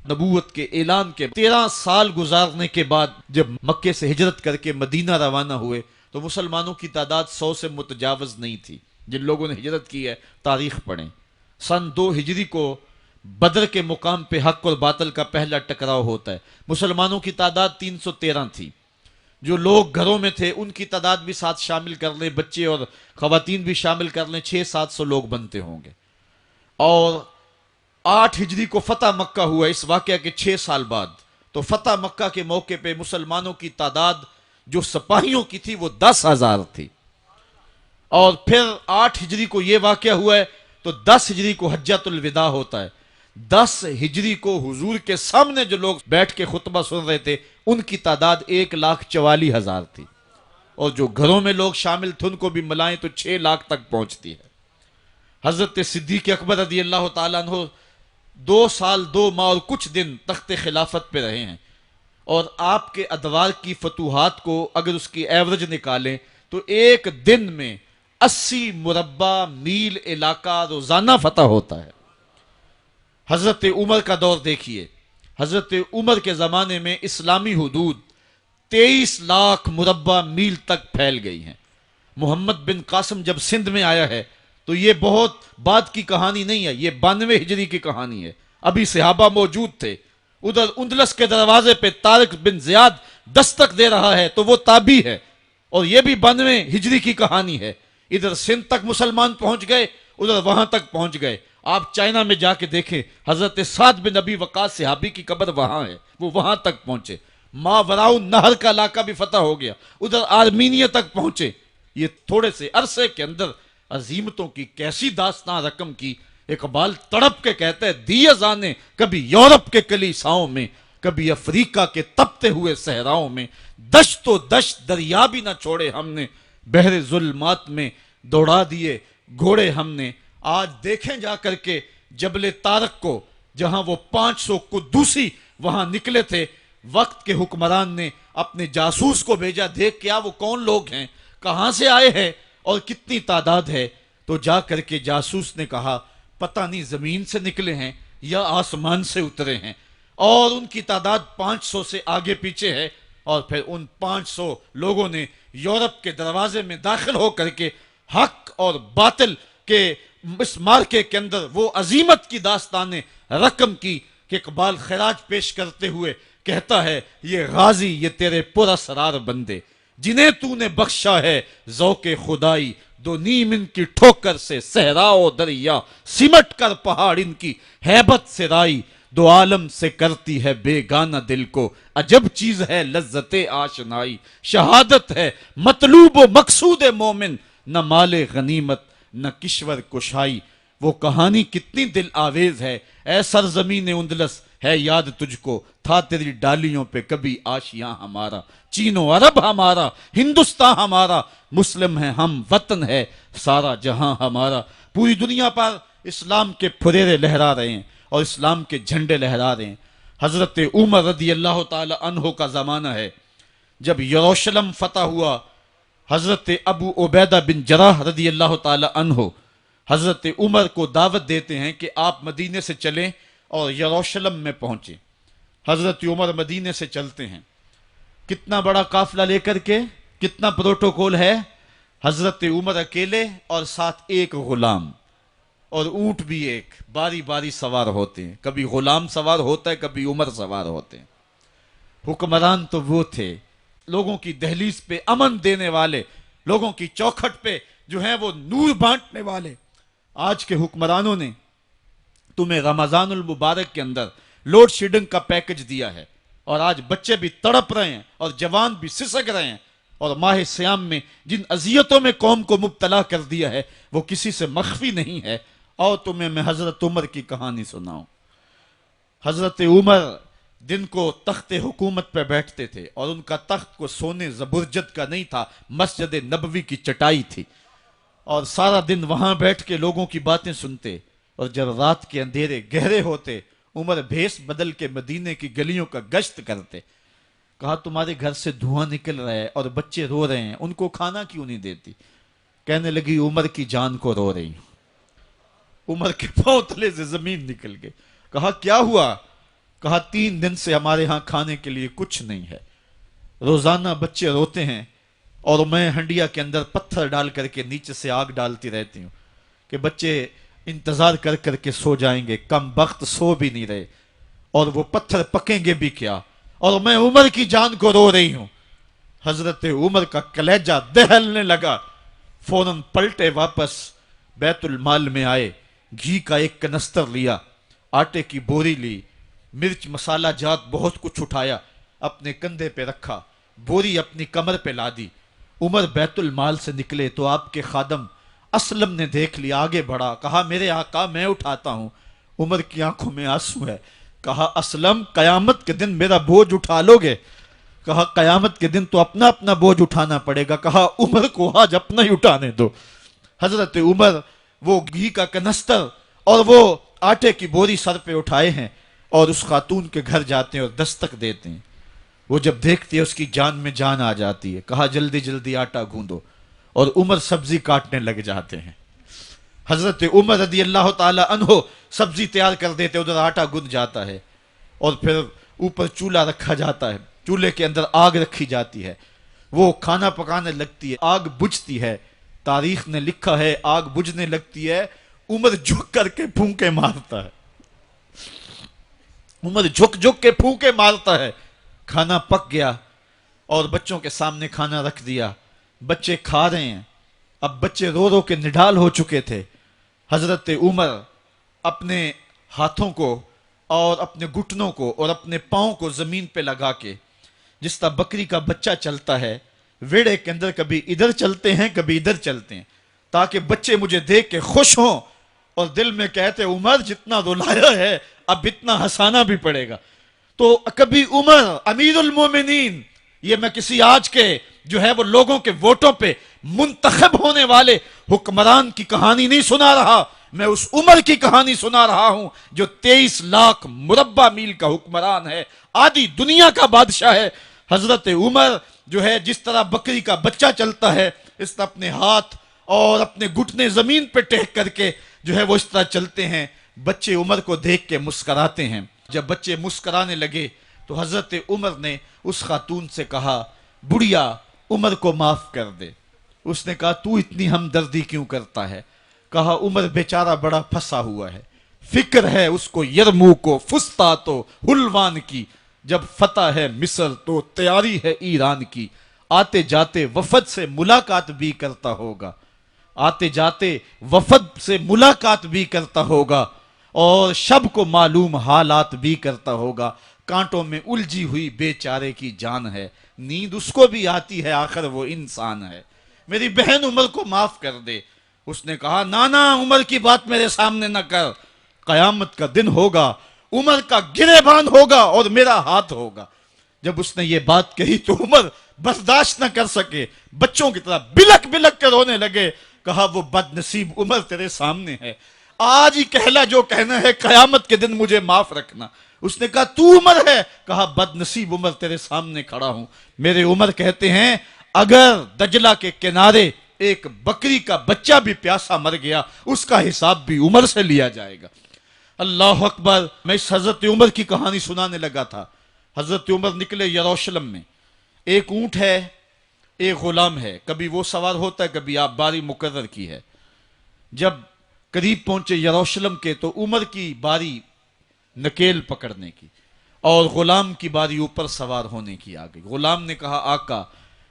نبوت کے اعلان کے 13 سال گزارنے کے بعد جب مکے سے ہجرت کر کے مدینہ روانہ ہوئے تو مسلمانوں کی تعداد 100 سے متجاوز نہیں تھی. جن لوگوں نے ہجرت کی ہے تاریخ پڑھیں. سن 2 ہجری کو بدر کے مقام پہ حق اور باطل کا پہلا ٹکراؤ ہوتا ہے. مسلمانوں کی تعداد 313 تھی. جو لوگ گھروں میں تھے ان کی تعداد بھی ساتھ شامل کر لیں، بچے اور خواتین بھی شامل کر لیں، 600-700 لوگ بنتے ہوں گے. اور 8 ہجری کو فتح مکہ ہوا اس واقعہ کے 6 سال بعد. تو فتح مکہ کے موقع پہ مسلمانوں کی تعداد جو سپاہیوں کی تھی وہ 10,000 تھی. اور پھر 8 ہجری کو یہ واقعہ ہوا ہے تو 10 ہجری کو حجۃ الوداع ہوتا ہے. 10 ہجری کو حضور کے سامنے جو لوگ بیٹھ کے خطبہ سن رہے تھے ان کی تعداد 1,44,000 تھی. اور جو گھروں میں لوگ شامل تھے ان کو بھی ملائیں تو 6 لاکھ تک پہنچتی ہے. حضرت صدیق اکبر رضی اللہ تعالیٰ عنہ 2 سال 2 ماہ اور کچھ دن تخت خلافت پہ رہے ہیں. اور آپ کے ادوار کی فتوحات کو اگر اس کی ایوریج نکالیں تو ایک دن میں 80 مربع میل علاقہ روزانہ فتح ہوتا ہے. حضرت عمر کا دور دیکھیے. حضرت عمر کے زمانے میں اسلامی حدود 23 لاکھ مربع میل تک پھیل گئی ہیں. محمد بن قاسم جب سندھ میں آیا ہے تو یہ بہت بعد کی کہانی نہیں ہے، یہ 92 ہجری کی کہانی ہے. ابھی صحابہ موجود تھے. ادھر اندلس کے دروازے پہ طارق بن زیاد دستک دے رہا ہے تو وہ تابعی ہے اور یہ بھی 92 ہجری کی کہانی ہے. ادھر سندھ تک مسلمان پہنچ گئے، ادھر وہاں تک پہنچ گئے. آپ چائنا میں جا کے دیکھیں حضرت سعد بن ابی وقاص صحابی کی قبر وہاں ہے، وہ وہاں تک پہنچے. ماوراء النہر کا علاقہ بھی فتح ہو گیا، ادھر آرمینیا تک پہنچے. یہ تھوڑے سے عرصے کے اندر عظیمتوں کی کیسی داستان رقم کی. اقبال تڑپ کے کہتا ہے دی ازانے کبھی یورپ کے کلیساؤں میں، کبھی افریقہ کے تپتے ہوئے صحراؤں میں. دشت و دشت دریا بھی نہ چھوڑے ہم نے، بحر ظلمات میں دوڑا دیے گھوڑے ہم نے. آج دیکھیں جا کر کے جبل طارق کو، جہاں وہ 500 قدوسی وہاں نکلے تھے. وقت کے حکمران نے اپنے جاسوس کو بھیجا، دیکھ کیا وہ کون لوگ ہیں، کہاں سے آئے ہیں اور کتنی تعداد ہے. تو جا کر کے جاسوس نے کہا پتہ نہیں زمین سے نکلے ہیں یا آسمان سے اترے ہیں. اور ان کی تعداد 500 سے آگے پیچھے ہے. اور پھر ان 500 لوگوں نے یورپ کے دروازے میں داخل ہو کر کے حق اور باطل کے اس مارکے کے اندر وہ عظیمت کی داستانیں رقم کی کہ اقبال خراج پیش کرتے ہوئے کہتا ہے یہ غازی یہ تیرے پراسرار بندے جنہیں تو نے بخشا ہے ذوق خدائی. دو نیم ان کی ٹھوکر سے صحرا و دریا، سمٹ کر پہاڑ ان کی ہیبت سے رائی. دو عالم سے کرتی ہے بیگانہ دل کو، عجب چیز ہے لذت آشنائی. شہادت ہے مطلوب و مقصود مومن، نہ مال غنیمت نہ کشور کشائی. وہ کہانی کتنی دل آویز ہے. اے سرزمین اندلس ہے یاد تجھ کو، تھا تیری ڈالیوں پہ کبھی آشیاں ہمارا. چین و عرب ہمارا، ہندوستان ہمارا، مسلم ہے ہم، وطن ہے سارا جہاں ہمارا. پوری دنیا پر اسلام کے پھریرے لہرا رہے ہیں اور اسلام کے جھنڈے لہرا رہے ہیں. حضرت عمر رضی اللہ تعالی عنہ کا زمانہ ہے جب یروشلم فتح ہوا. حضرت ابو عبیدہ بن جراح رضی اللہ تعالی عنہ حضرت عمر کو دعوت دیتے ہیں کہ آپ مدینے سے چلیں اور یروشلم میں پہنچیں. حضرت عمر مدینے سے چلتے ہیں. کتنا بڑا قافلہ لے کر کے، کتنا پروٹوکول ہے. حضرت عمر اکیلے اور ساتھ ایک غلام اور اونٹ بھی ایک، باری باری سوار ہوتے ہیں. کبھی غلام سوار ہوتا ہے، کبھی عمر سوار ہوتے ہیں. حکمران تو وہ تھے لوگوں کی دہلیز پہ امن دینے والے، لوگوں کی چوکھٹ پہ جو ہیں وہ نور بانٹنے والے. آج کے حکمرانوں نے تمہیں رمضان المبارک کے اندر لوڈ شیڈنگ کا پیکج دیا ہے، اور آج بچے بھی تڑپ رہے ہیں اور جوان بھی سسک رہے ہیں، اور ماہ سیام میں جن اذیتوں میں قوم کو مبتلا کر دیا ہے وہ کسی سے مخفی نہیں ہے۔ اور تمہیں میں حضرت عمر کی کہانی سناؤں۔ حضرت عمر دن کو تخت حکومت پہ بیٹھتے تھے، اور ان کا تخت کو سونے زبرجد کا نہیں تھا، مسجد نبوی کی چٹائی تھی، اور سارا دن وہاں بیٹھ کے لوگوں کی باتیں سنتے، اور جب رات کے اندھیرے گہرے ہوتے عمر بھیس بدل کے مدینے کی گلیوں کا گشت کرتے۔ کہا تمہارے گھر سے دھواں نکل رہا ہے اور بچے رو رہے ہیں، ان کو کھانا کیوں نہیں دیتی؟ کہنے لگی عمر کی جان کو رو رہی ہوں۔ عمر کے پاؤں تلے سے زمین نکل گئی۔ کہا کیا ہوا؟ کہا 3 دن سے ہمارے ہاں کھانے کے لیے کچھ نہیں ہے، روزانہ بچے روتے ہیں، اور میں ہنڈیا کے اندر پتھر ڈال کر کے نیچے سے آگ ڈالتی رہتی ہوں کہ بچے انتظار کر کر کے سو جائیں گے، کم وقت سو بھی نہیں رہے، اور وہ پتھر پکیں گے بھی کیا، اور میں عمر کی جان کو رو رہی ہوں۔ حضرت عمر کا کلیجہ دہلنے لگا، فوراً پلٹے واپس بیت المال میں آئے، گھی کا ایک کنستر لیا، آٹے کی بوری لی، مرچ مسالہ جات بہت کچھ اٹھایا، اپنے کندھے پہ رکھا، بوری اپنی کمر پہ لا دی۔ عمر بیت المال سے نکلے تو آپ کے خادم اسلم نے دیکھ لیا، آگے بڑھا، کہا میرے آقا میں اٹھاتا ہوں۔ عمر کی آنکھوں میں آنسو ہے۔ کہا اسلم قیامت کے دن میرا بوجھ اٹھا لو گے؟ کہا قیامت کے دن تو اپنا اپنا بوجھ اٹھانا پڑے گا۔ کہا عمر کو آج اپنا ہی اٹھانے دو۔ حضرت عمر وہ گھی کا کنستر اور وہ آٹے کی بوری سر پہ اٹھائے ہیں، اور اس خاتون کے گھر جاتے ہیں اور دستک دیتے ہیں۔ وہ جب دیکھتی ہے اس کی جان میں جان آ جاتی ہے۔ کہا جلدی جلدی آٹا گوندو، اور عمر سبزی کاٹنے لگ جاتے ہیں۔ حضرت عمر رضی اللہ تعالی عنہ سبزی تیار کر دیتے، ادھر آٹا گند جاتا ہے، اور پھر اوپر چولہا رکھا جاتا ہے، چولہے کے اندر آگ رکھی جاتی ہے، وہ کھانا پکانے لگتی ہے، آگ بجھتی ہے۔ تاریخ نے لکھا ہے آگ بجھنے لگتی ہے، عمر جھک کر کے پھونکے مارتا ہے، عمر جھک جھک کے پھونکے مارتا ہے۔ کھانا پک گیا اور بچوں کے سامنے کھانا رکھ دیا، بچے کھا رہے ہیں۔ اب بچے رو رو کے نڈال ہو چکے تھے۔ حضرت عمر اپنے ہاتھوں کو اور اپنے گھٹنوں کو اور اپنے پاؤں کو زمین پہ لگا کے، جس طرح بکری کا بچہ چلتا ہے، ویڑے کے اندر کبھی ادھر چلتے ہیں کبھی ادھر چلتے ہیں، تاکہ بچے مجھے دیکھ کے خوش ہوں، اور دل میں کہتے عمر جتنا رلایا ہے اب اتنا ہنسانا بھی پڑے گا۔ تو کبھی عمر امیر المومنین، یہ میں کسی آج کے جو ہے وہ لوگوں کے ووٹوں پہ منتخب ہونے والے حکمران کی کہانی نہیں سنا رہا، میں اس عمر کی کہانی سنا رہا ہوں جو 23 لاکھ مربع میل کا حکمران ہے، آدھی دنیا کا بادشاہ ہے۔ حضرت عمر جو ہے جس طرح بکری کا بچہ چلتا ہے، اس طرح اپنے ہاتھ اور اپنے گھٹنے زمین پہ ٹیک کر کے جو ہے وہ اس طرح چلتے ہیں۔ بچے عمر کو دیکھ کے مسکراتے ہیں۔ جب بچے مسکرانے لگے تو حضرت عمر نے اس خاتون سے کہا بڑھیا عمر کو معاف کر دے۔ اس نے کہا تو اتنی ہمدردی کیوں کرتا ہے؟ کہا عمر بیچارہ بڑا پھنسا ہوا ہے، فکر ہے اس کو یرموک و فسطاط و حلوان کی، جب فتح ہے مصر تو تیاری ہے ایران کی، آتے جاتے وفد سے ملاقات بھی کرتا ہوگا، آتے جاتے وفد سے ملاقات بھی کرتا ہوگا، اور شب کو معلوم حالات بھی کرتا ہوگا، کانٹوں میں الجھی ہوئی بیچارے کی جان ہے، نیند اس کو بھی آتی ہے، آخر وہ انسان ہے، میری بہن عمر کو معاف کر دے۔ اس نے کہا نانا عمر کی بات میرے سامنے نہ کر، قیامت کا دن ہوگا، عمر کا گریبان ہوگا اور میرا ہاتھ ہوگا۔ جب اس نے یہ بات کہی تو عمر برداشت نہ کر سکے، بچوں کی طرح بلک بلک کر رونے لگے۔ کہا وہ بد نصیب عمر تیرے سامنے ہے، آج ہی کہلا جو کہنا ہے، قیامت کے دن مجھے معاف رکھنا۔ اس نے کہا تو عمر ہے؟ کہا بد نصیب عمر تیرے سامنے کھڑا ہوں۔ میرے عمر کہتے ہیں اگر دجلہ کے کنارے ایک بکری کا بچہ بھی پیاسا مر گیا، اس کا حساب بھی عمر سے لیا جائے گا۔ اللہ اکبر۔ میں اس حضرت عمر کی کہانی سنانے لگا تھا۔ حضرت عمر نکلے یروشلم میں، ایک اونٹ ہے، ایک غلام ہے، کبھی وہ سوار ہوتا ہے، کبھی آپ باری مقرر کی ہے۔ جب قریب پہنچے یروشلم کے تو عمر کی باری نکیل پکڑنے کی اور غلام کی باری اوپر سوار ہونے کی آ گئی۔ غلام نے کہا آقا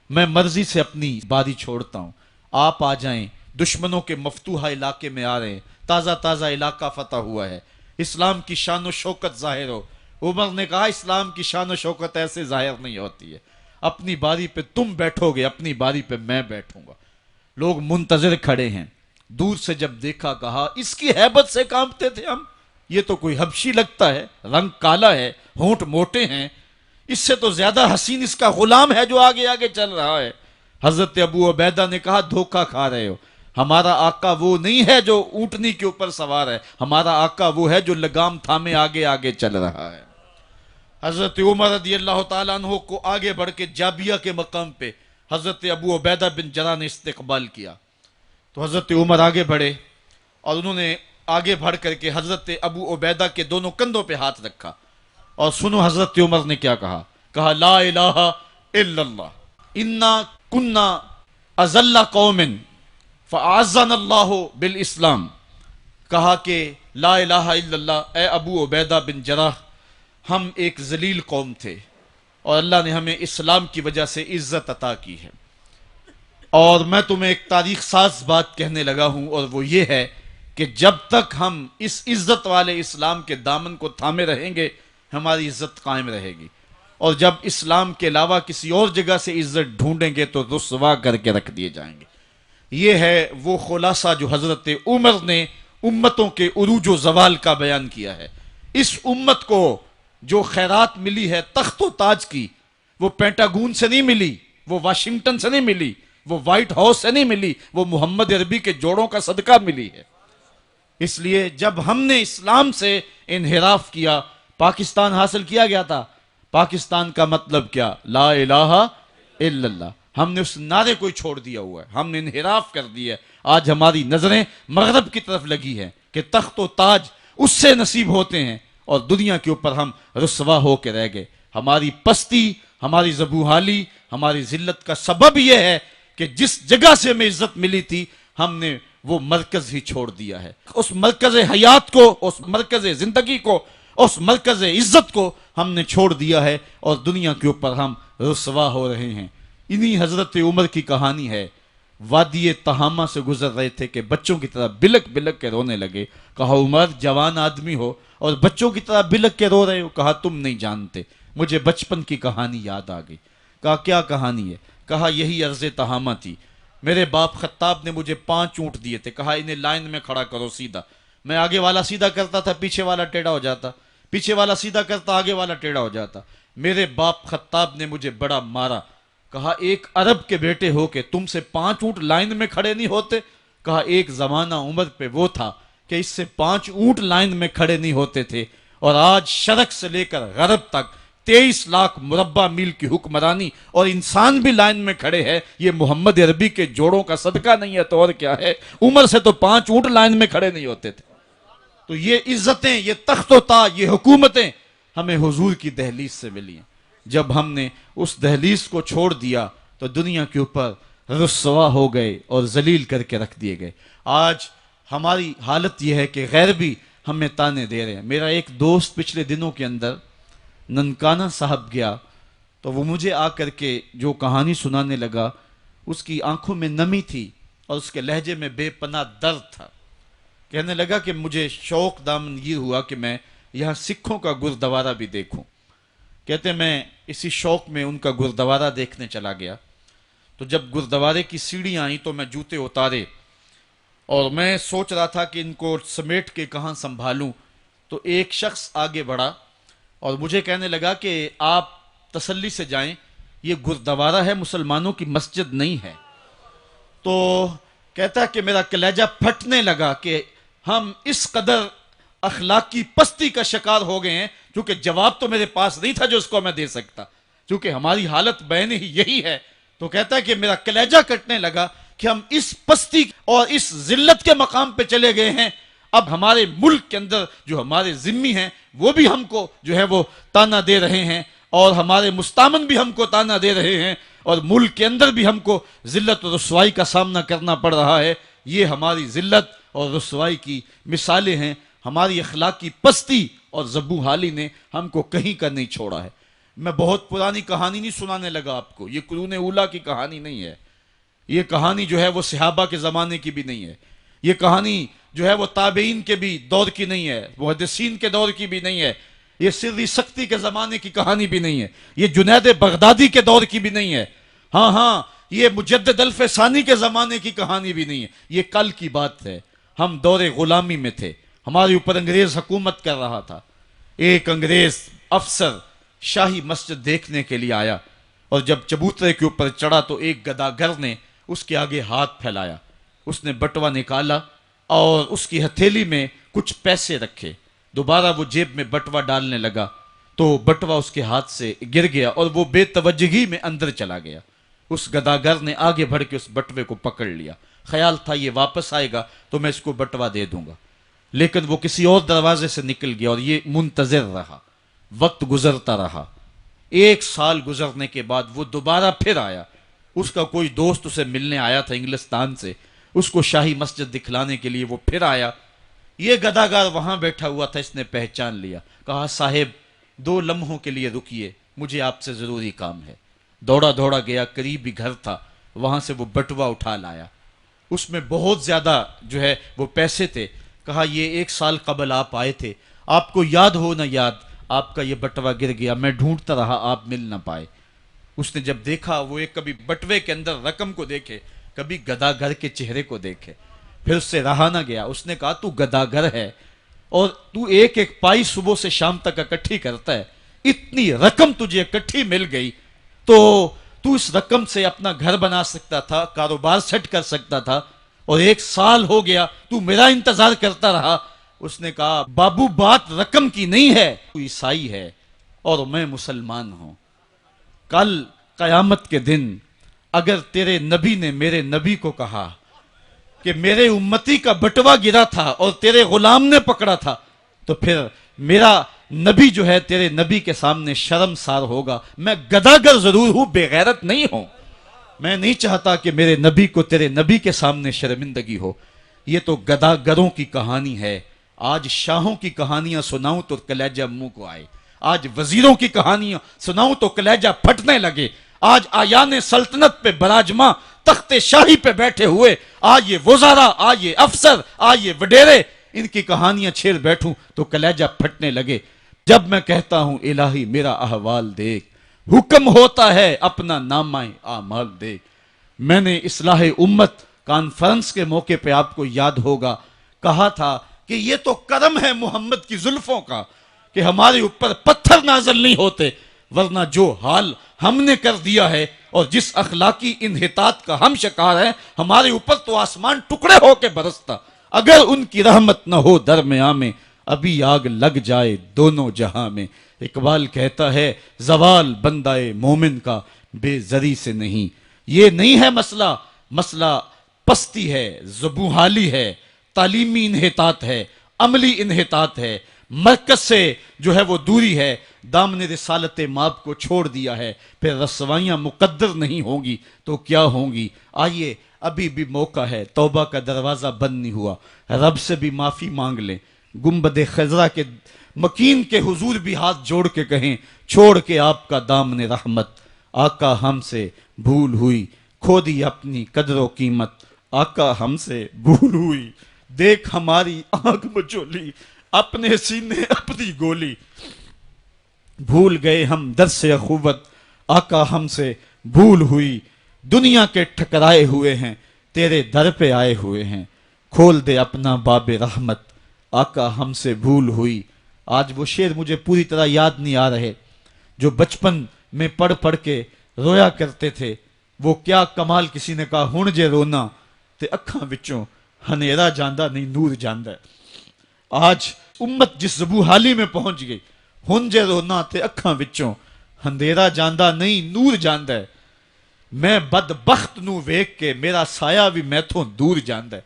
میں مرضی سے اپنی باری چھوڑتا ہوں، آپ آ جائیں، دشمنوں کے مفتوحہ علاقے میں آ رہے ہیں، تازہ تازہ علاقہ فتح ہوا ہے، اسلام کی شان و شوکت ظاہر ہو۔ عمر نے کہا اسلام کی شان و شوکت ایسے ظاہر نہیں ہوتی ہے، اپنی باری پہ تم بیٹھو گے، اپنی باری پہ میں بیٹھوں گا۔ لوگ منتظر کھڑے ہیں، دور سے جب دیکھا کہا اس کی ہیبت سے کانپتے تھے ہم، یہ تو کوئی حبشی لگتا ہے، رنگ کالا ہے، ہونٹ موٹے ہیں، اس سے تو زیادہ حسین اس کا غلام ہے جو آگے آگے چل رہا ہے۔ حضرت ابو عبیدہ نے کہا دھوکہ کھا رہے ہو، ہمارا آقا وہ نہیں ہے جو اونٹنی کے اوپر سوار ہے، ہمارا آقا وہ ہے جو لگام تھامے آگے آگے چل رہا ہے۔ حضرت عمر رضی اللہ تعالیٰ عنہ کو آگے بڑھ کے جابیہ کے مقام پہ حضرت ابو عبیدہ بن جراح نے استقبال کیا، تو حضرت عمر آگے بڑھے اور انہوں نے آگے بڑھ کر کے حضرت ابو عبیدہ کے دونوں کندھوں پہ ہاتھ رکھا، اور سنو حضرت عمر نے کیا کہا لا الہ الا اللہ انا کنا اذل قوم فاعزنا اللہ بالاسلام، کہا کہ لا الہ الا اللہ، اے ابو عبیدہ بن جراح، ہم ایک ذلیل قوم تھے اور اللہ نے ہمیں اسلام کی وجہ سے عزت عطا کی ہے۔ اور میں تمہیں ایک تاریخ ساز بات کہنے لگا ہوں، اور وہ یہ ہے کہ جب تک ہم اس عزت والے اسلام کے دامن کو تھامے رہیں گے ہماری عزت قائم رہے گی، اور جب اسلام کے علاوہ کسی اور جگہ سے عزت ڈھونڈیں گے تو رسوا کر کے رکھ دیے جائیں گے۔ یہ ہے وہ خلاصہ جو حضرت عمر نے امتوں کے عروج و زوال کا بیان کیا ہے۔ اس امت کو جو خیرات ملی ہے تخت و تاج کی، وہ پینٹاگون سے نہیں ملی، وہ واشنگٹن سے نہیں ملی، وہ وائٹ ہاؤس سے نہیں ملی، وہ محمد عربی کے جوڑوں کا صدقہ ملی ہے۔ اس لیے جب ہم نے اسلام سے انحراف کیا، پاکستان حاصل کیا گیا تھا، پاکستان کا مطلب کیا؟ لا الہ الا اللہ۔ ہم نے اس نعرے کو چھوڑ دیا ہوا ہے، ہم نے انحراف کر دیا ہے۔ آج ہماری نظریں مغرب کی طرف لگی ہیں کہ تخت و تاج اس سے نصیب ہوتے ہیں، اور دنیا کے اوپر ہم رسوا ہو کے رہ گئے۔ ہماری پستی، ہماری زبوحالی، ہماری ذلت کا سبب یہ ہے کہ جس جگہ سے ہمیں عزت ملی تھی ہم نے وہ مرکز ہی چھوڑ دیا ہے۔ اس مرکز حیات کو، اس مرکز زندگی کو، اس مرکز عزت کو ہم نے چھوڑ دیا ہے، اور دنیا کے اوپر ہم رسوا ہو رہے ہیں۔ انہی حضرت عمر کی کہانی ہے۔ وادی تہامہ سے گزر رہے تھے کہ بچوں کی طرح بلک بلک کے رونے لگے۔ کہا عمر جوان آدمی ہو اور بچوں کی طرح بلک کے رو رہے ہو؟ کہا تم نہیں جانتے، مجھے بچپن کی کہانی یاد آ گئی۔ کہا کیا کہانی ہے؟ کہا یہی عرض تہامہ تھی، میرے باپ خطاب نے مجھے 5 اونٹ دیے تھے، کہا انہیں لائن میں کھڑا کرو سیدھا۔ میں آگے والا سیدھا کرتا تھا، پیچھے والا ٹیڑھا ہو جاتا، پیچھے والا سیدھا کرتا، آگے والا ٹیڑھا ہو جاتا۔ میرے باپ خطاب نے مجھے بڑا مارا۔ کہا ایک عرب کے بیٹے ہو کے تم سے 5 اونٹ لائن میں کھڑے نہیں ہوتے؟ کہا ایک زمانہ عمر پہ وہ تھا کہ اس سے 5 اونٹ لائن میں کھڑے نہیں ہوتے تھے، اور آج شرق سے لے کر غرب تک 23 لاکھ مربع میل کی حکمرانی، اور انسان بھی لائن میں کھڑے ہیں۔ یہ محمد عربی کے جوڑوں کا صدقہ نہیں ہے تو اور کیا ہے؟ عمر سے تو 5 اونٹ لائن میں کھڑے نہیں ہوتے تھے۔ تو یہ عزتیں، یہ تخت و تاج، یہ حکومتیں ہمیں حضور کی دہلیز سے ملی ہیں۔ جب ہم نے اس دہلیز کو چھوڑ دیا تو دنیا کے اوپر رسوا ہو گئے اور ذلیل کر کے رکھ دیے گئے۔ آج ہماری حالت یہ ہے کہ غیر بھی ہمیں تانے دے رہے ہیں۔ میرا ایک دوست پچھلے دنوں کے اندر ننکانہ صاحب گیا تو وہ مجھے آ کر کے جو کہانی سنانے لگا، اس کی آنکھوں میں نمی تھی اور اس کے لہجے میں بے پناہ درد تھا۔ کہنے لگا کہ مجھے شوق دامن یہ ہوا کہ میں یہاں سکھوں کا گردوارہ بھی دیکھوں۔ کہتے میں اسی شوق میں ان کا گردوارہ دیکھنے چلا گیا، تو جب گردوارے کی سیڑھیاں آئیں تو میں جوتے اتارے، اور میں سوچ رہا تھا کہ ان کو سمیٹ کے کہاں سنبھالوں، تو ایک شخص آگے بڑھا اور مجھے کہنے لگا کہ آپ تسلی سے جائیں، یہ گردوارہ ہے، مسلمانوں کی مسجد نہیں ہے۔ تو کہتا کہ میرا کلیجہ پھٹنے لگا کہ ہم اس قدر اخلاقی پستی کا شکار ہو گئے ہیں، کیونکہ جواب تو میرے پاس نہیں تھا جو اس کو میں دے سکتا، کیونکہ ہماری حالت بین ہی یہی ہے۔ تو کہتا ہے کہ میرا کلیجہ کٹنے لگا کہ ہم اس پستی اور اس ذلت کے مقام پہ چلے گئے ہیں۔ اب ہمارے ملک کے اندر جو ہمارے ذمی ہیں وہ بھی ہم کو جو ہے وہ تانا دے رہے ہیں، اور ہمارے مستامن بھی ہم کو تانا دے رہے ہیں، اور ملک کے اندر بھی ہم کو ذلت اور رسوائی کا سامنا کرنا پڑ رہا ہے۔ یہ ہماری ذلت اور رسوائی کی مثالیں ہیں۔ ہماری اخلاقی پستی اور زبوحالی نے ہم کو کہیں کا نہیں چھوڑا ہے۔ میں بہت پرانی کہانی نہیں سنانے لگا آپ کو، یہ قرون اولیٰ کی کہانی نہیں ہے، یہ کہانی جو ہے وہ صحابہ کے زمانے کی بھی نہیں ہے، یہ کہانی جو ہے وہ تابعین کے بھی دور کی نہیں ہے، محدثین کے دور کی بھی نہیں ہے، یہ سری سختی کے زمانے کی کہانی بھی نہیں ہے، یہ جنید بغدادی کے دور کی بھی نہیں ہے، ہاں یہ مجدد الف ثانی کے زمانے کی کہانی بھی نہیں ہے، یہ کل کی بات ہے۔ ہم دور غلامی میں تھے، ہمارے اوپر انگریز حکومت کر رہا تھا، ایک انگریز افسر شاہی مسجد دیکھنے کے لیے آیا، اور جب چبوترے کے اوپر چڑھا تو ایک گداگر نے اس کے آگے ہاتھ پھیلایا، اس نے بٹوا نکالا اور اس کی ہتھیلی میں کچھ پیسے رکھے، دوبارہ وہ جیب میں بٹوا ڈالنے لگا تو بٹوا اس کے ہاتھ سے گر گیا اور وہ بے توجہی میں اندر چلا گیا۔ اس گداگر نے آگے بڑھ کے اس بٹوے کو پکڑ لیا، خیال تھا یہ واپس آئے گا تو میں اس کو بٹوا دے دوں گا، لیکن وہ کسی اور دروازے سے نکل گیا اور یہ منتظر رہا، وقت گزرتا رہا۔ 1 سال گزرنے کے بعد وہ دوبارہ پھر آیا، اس کا کوئی دوست اسے ملنے آیا تھا انگلستان سے، اس کو شاہی مسجد دکھلانے کے لیے وہ پھر آیا، یہ گداگر وہاں بیٹھا ہوا تھا، اس نے پہچان لیا، کہا صاحب 2 لمحوں کے لیے رکیے، مجھے آپ سے ضروری کام ہے۔ دوڑا دوڑا گیا، قریب ہی گھر تھا، وہاں سے وہ بٹوا اٹھا لایا، اس میں بہت زیادہ جو ہے وہ پیسے تھے، کہا یہ 1 سال قبل آپ آئے تھے، آپ کو یاد ہو نہ یاد، آپ کا یہ بٹوا گر گیا، میں ڈھونڈتا رہا، آپ مل نہ پائے۔ اس نے جب دیکھا، وہ ایک کبھی بٹوے کے اندر رقم کو دیکھے، کبھی گداگر کے چہرے کو دیکھے، پھر اس سے رہا نہ گیا، اس نے کہا تو گداگر ہے اور تو ایک ایک پائی صبح سے شام تک اکٹھی کرتا ہے، اتنی رقم تجھے اکٹھی مل گئی تو تو اس رقم سے اپنا گھر بنا سکتا تھا، کاروبار سیٹ کر سکتا تھا، اور 1 سال ہو گیا تو میرا انتظار کرتا رہا۔ اس نے کہا بابو بات رقم کی نہیں ہے، تو عیسائی ہے اور میں مسلمان ہوں، کل قیامت کے دن اگر تیرے نبی نے میرے نبی کو کہا کہ میرے امتی کا بٹوا گرا تھا اور تیرے غلام نے پکڑا تھا، تو پھر میرا نبی جو ہے تیرے نبی کے سامنے شرمسار ہوگا۔ میں گداگر ضرور ہوں، بے غیرت نہیں ہوں، میں نہیں چاہتا کہ میرے نبی کو تیرے نبی کے سامنے شرمندگی ہو۔ یہ تو گداگروں کی کہانی ہے، آج شاہوں کی کہانیاں سناؤں تو کلیجہ منہ کو آئے، آج وزیروں کی کہانیاں سناؤں تو کلیجہ پھٹنے لگے، آج آیان سلطنت پہ براجماں تخت شاہی پہ بیٹھے ہوئے آج یہ وزراء، آج یہ افسر، آج یہ وڈیرے، ان کی کہانیاں چھیڑ بیٹھوں تو کلیجہ پھٹنے لگے۔ جب میں کہتا ہوں الہی میرا احوال دیکھ، حکم ہوتا ہے اپنا نامہ اعمال دیکھ۔ میں نے اصلاح امت کانفرنس کے موقع پہ آپ کو یاد ہوگا کہا تھا کہ یہ تو کرم ہے محمد کی زلفوں کا کہ ہمارے اوپر پتھر نازل نہیں ہوتے، ورنہ جو حال ہم نے کر دیا ہے اور جس اخلاقی انحطاط کا ہم شکار ہیں، ہمارے اوپر تو آسمان ٹکڑے ہو کے برستا، اگر ان کی رحمت نہ ہو درمیاں میں، ابھی آگ لگ جائے دونوں جہاں میں۔ اقبال کہتا ہے زوال بندہ مومن کا بے زری سے نہیں، یہ نہیں ہے مسئلہ، مسئلہ پستی ہے، زبوحالی ہے، تعلیمی انحطاط ہے، عملی انحطاط ہے، مرکز سے جو ہے وہ دوری ہے، دامن رسالت ماب کو چھوڑ دیا ہے، پھر رسوائیاں مقدر نہیں ہوں گی تو کیا ہوں گی۔ آئیے ابھی بھی موقع ہے، توبہ کا دروازہ بند نہیں ہوا، رب سے بھی معافی مانگ لیں، گنبد خضرا کے مکین کے حضور بھی ہاتھ جوڑ کے کہیں چھوڑ کے آپ کا دامن رحمت، آقا ہم سے بھول ہوئی، کھو دی اپنی قدر و قیمت، آقا ہم سے بھول ہوئی، دیکھ ہماری آنکھ مچولی، اپنے سینے اپنی گولی، بھول گئے ہم درس اخوت، آقا ہم سے بھول ہوئی، دنیا کے ٹھکرائے ہوئے ہیں، تیرے در پہ آئے ہوئے ہیں، کھول دے اپنا باب رحمت، آقا ہم سے بھول ہوئی۔ آج وہ شعر مجھے پوری طرح یاد نہیں آ رہے جو بچپن میں پڑھ پڑھ کے رویا کرتے تھے، وہ کیا کمال، کسی نے کہا ہن جے رونا تے اکھاں وچوں ہنیرا جاندہ نہیں نور جاندہ ہے۔ آج امت جس زبوحالی میں پہنچ گئی، ہن جے رونا تے اکھاں وچوں ہندیرا جاندہ نہیں نور جاندہ ہے، میں بدبخت نو ویکھ کے میرا سایہ بھی میتھوں دور جاندہ ہے،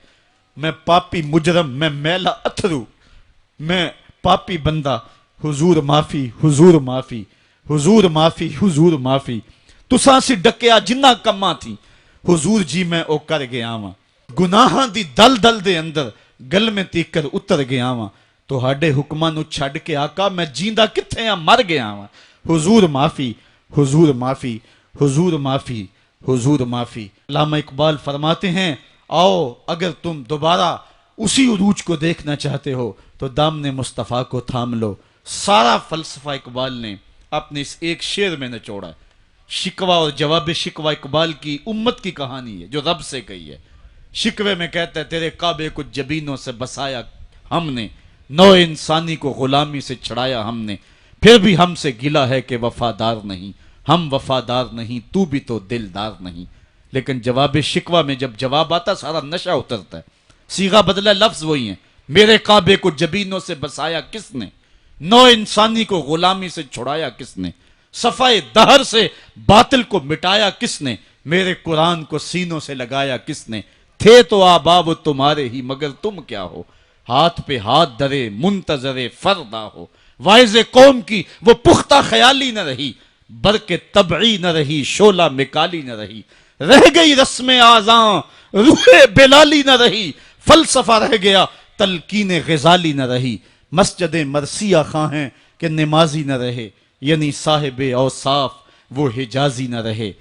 میں پاپی مجرم، میں میلا اتھرو، میں پاپی بندہ، حضور معافی، حضور معافی، حضور معافی، حضور معافی، تساں سی ڈکیا جنہ کماں تھی، حضور جی میں او کر گیا واں، گناہاں دی دل دل دے اندر گل میں تیکر اتر گیا واں، تو ہاڈے حکماں نو چھڈ کے آقا میں جیندہ کتھے ہاں مر گیا واں، حضور معافی، حضور معافی، حضور معافی، حضور معافی۔ علامہ اقبال فرماتے ہیں آؤ اگر تم دوبارہ اسی عروج کو دیکھنا چاہتے ہو تو دامن مصطفیٰ کو تھام لو۔ سارا فلسفہ اقبال نے اپنے اس ایک شعر میں نچوڑا ہے۔ شکوہ اور جواب شکوہ اقبال کی امت کی کہانی ہے جو رب سے کہی ہے۔ شکوے میں کہتا ہے تیرے کعبے کو جبینوں سے بسایا ہم نے، نو انسانی کو غلامی سے چھڑایا ہم نے، پھر بھی ہم سے گلا ہے کہ وفادار نہیں، ہم وفادار نہیں، تو بھی تو دلدار نہیں۔ لیکن جواب شکوہ میں جب جواب آتا سارا نشہ اترتا ہے، صیغہ بدلا، لفظ وہی ہیں، میرے کعبے کو جبینوں سے بسایا کس نے، نو انسانی کو غلامی سے چھڑایا کس نے، صفائے دہر سے باطل کو مٹایا کس نے، میرے قرآن کو سینوں سے لگایا کس نے، تھے تو آباب تمہارے ہی مگر تم کیا ہو، ہاتھ پہ ہاتھ درے منتظر فردا ہو، وائز قوم کی وہ پختہ خیالی نہ رہی، برق طبعی نہ رہی، شعلہ مکالی نہ رہی، رہ گئی رسم آزاں روح بلالی نہ رہی، فلسفہ رہ گیا تلقین غزالی نہ رہی، مسجد مرثیہ خواہ ہیں کہ نمازی نہ رہے، یعنی صاحب اوصاف وہ حجازی نہ رہے۔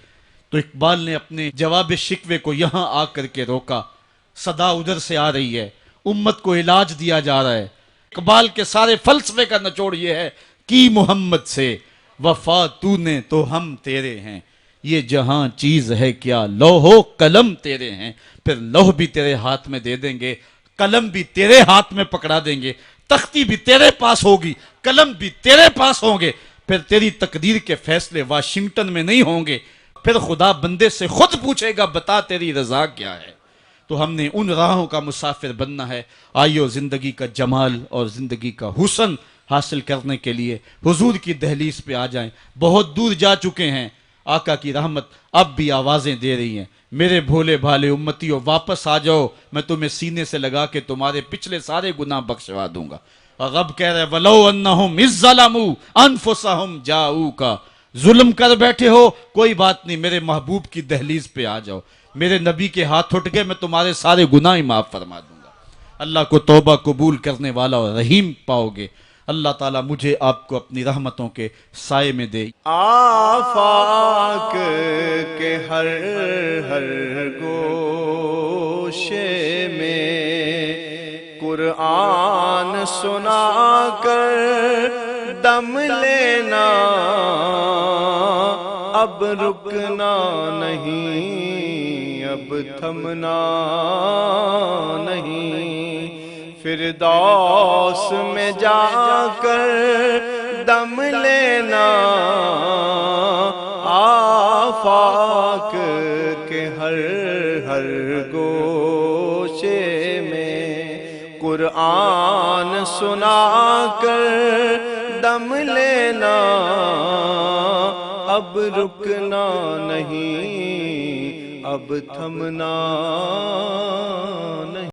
تو اقبال نے اپنے جواب شکوے کو یہاں آ کر کے روکا، صدا ادھر سے آ رہی ہے، امت کو علاج دیا جا رہا ہے۔ اقبال کے سارے فلسفے کا نچوڑ یہ ہے کہ محمد سے وفا تو نے تو ہم تیرے ہیں، یہ جہاں چیز ہے کیا لوح و قلم تیرے ہیں، پھر لوح بھی تیرے ہاتھ میں دے دیں گے، قلم بھی تیرے ہاتھ میں پکڑا دیں گے، تختی بھی تیرے پاس ہوگی، قلم بھی تیرے پاس ہوں گے، پھر تیری تقدیر کے فیصلے واشنگٹن میں نہیں ہوں گے، پھر خدا بندے سے خود پوچھے گا بتا تیری رضا کیا ہے۔ تو ہم نے ان راہوں کا مسافر بننا ہے۔ آئیو زندگی کا جمال اور زندگی کا حسن حاصل کرنے کے لیے حضور کی دہلیز پہ آ جائیں۔ بہت دور جا چکے ہیں، آقا کی رحمت اب بھی آوازیں دے رہی ہیں، میرے بھولے بھالے امتیوں واپس آ جاؤ، میں تمہیں سینے سے لگا کے تمہارے پچھلے سارے گناہ بخشوا دوں گا۔ اور رب کہہ رہے وَلَوْ أَنَّهُمْ إِذْ ظَلَمُوا أَنفُسَهُمْ جَاءُوكَ، ظلم کر بیٹھے ہو کوئی بات نہیں، میرے محبوب کی دہلیز پہ آ جاؤ، میرے نبی کے ہاتھ اٹھ کے میں تمہارے سارے گناہ معاف فرما دوں گا۔ اللہ کو توبہ قبول کرنے والا اور رحیم پاؤ گے۔ اللہ تعالیٰ مجھے آپ کو اپنی رحمتوں کے سائے میں دے۔ آفاق کے ہر ہر گوشے میں قرآن سنا کر دم لینا، اب رکنا نہیں، اب تھمنا نہیں، فردوس میں جا کر دم لینا، آفاق کے ہر ہر گوشے میں قرآن سنا کر دم لینا، اب رکنا نہیں، اب تھمنا